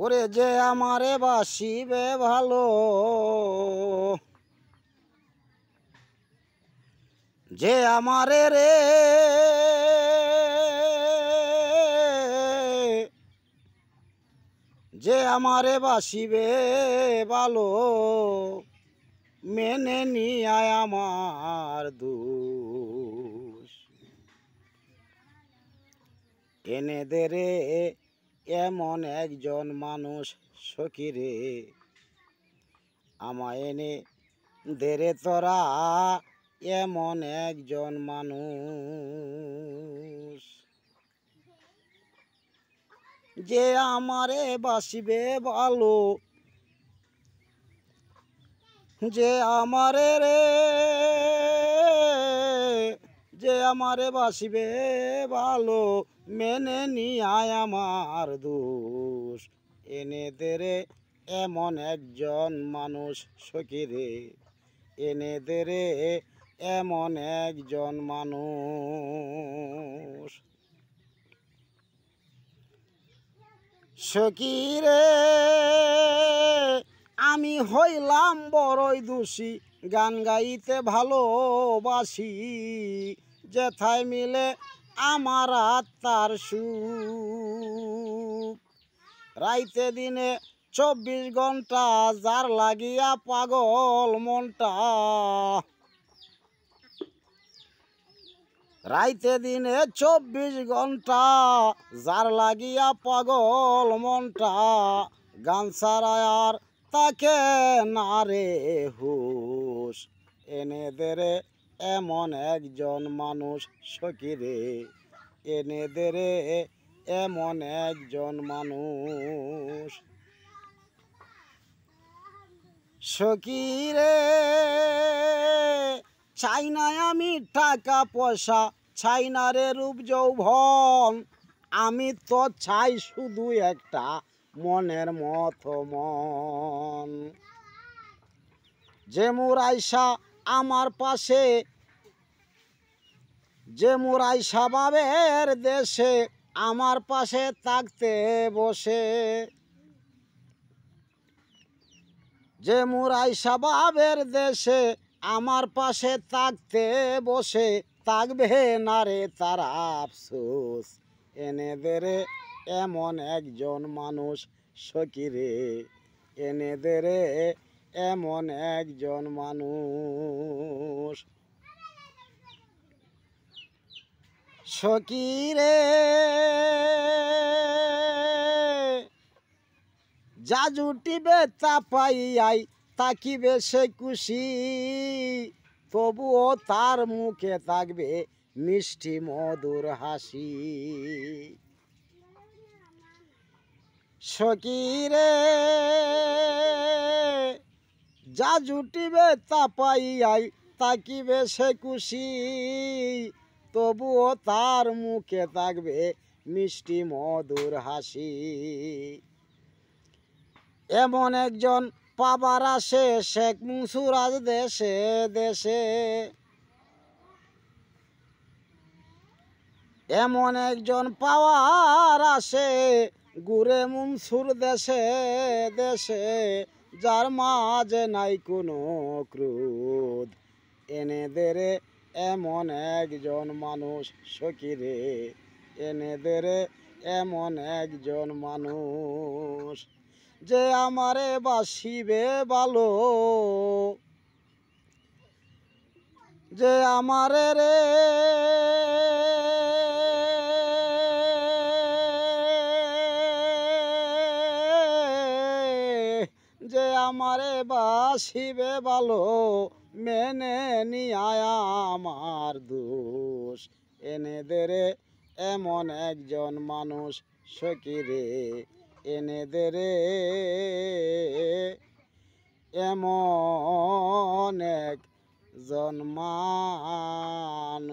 ওরে যে আমারে বাসিবে ভালো, যে আমারে রে যে আমারে বাসিবে ভালো, মেনে নিয়ায় আমার দোষ এনে দে রে এমন একজন মানুষ সখী রে, আমায় এনে দে রে তোরা এমন একজন মানুষ, যে আমারে বাসিবে ভালো, যে আমারে রে যে আমারে বাসিবে ভালো, মেনে নিয়ায় আমার দোষ এনে দে রে এমন একজন মানুষ সখী রে, এনে দে রে এমন একজন মানুষ সখী রে। আমি হইলাম বড়ই দোষী, গান গাইতে ভালোবাসি, যেথায় মিলে আমার আত্মার সুখ, রাইতে দিনে 24 ঘন্টা যার লাগিয়া পাগল মনটা, রাইতে দিনে 24 ঘন্টা যার লাগিয়া পাগল মনটা, গান ছাড়া আর তাকে না রে হুশ এনে দে রে এমন একজন মানুষ সখী রে, এনে দে রে এমন একজন মানুষ সখী রে। চাই না আমি টাকা পয়সা, চাই না রে রূপ যৌবন, আমি তো চাই শুধু একটা মনের মতো মন, যে মোর আইসা আমার পাশে, যে মোর আইসা বাবের দেশে আমার পাশে থাকতে বসে, যে মোর আইসা বাবের দেশে আমার পাশে থাকতে বসে, থাকবে না রে তারা আফসোস এনে দে রে এমন একজন মানুষ সখী রে, এনে দে রে এমন একজন মানুষ সখী রে। যা জুটিবে তা পাইয়াই তাকিবে সে খুশি, তবুও তার মুখে থাকবে মিষ্টি মধুর হাসি সখী রে। যা জুটিবে তা পাইয়াই তাকিবে সে খুশি, তবুও তার মুখে থাকবে মিষ্টি মধুর হাসি, এমন একজন পাবার আসে শেখ মুনসুরাজ দেশে দেশে, এমন একজন পাওয়ার আসে ঘুরে মুনসুর দেশে দেশে, যার মাঝে নাই কোনো ক্রোধ এনে দে রে এমন একজন মানুষ সখী রে, এনে দে রে এমন একজন মানুষ, যে আমারে বাসিবে ভালো, যে আমারে রে যে আমারে বাসিবে ভালো, মেনে নিয়ায় আমার দোষ এনে দে রে এমন একজন মানুষ সখী রে, এনে দে রে এমন একজন মানুষ।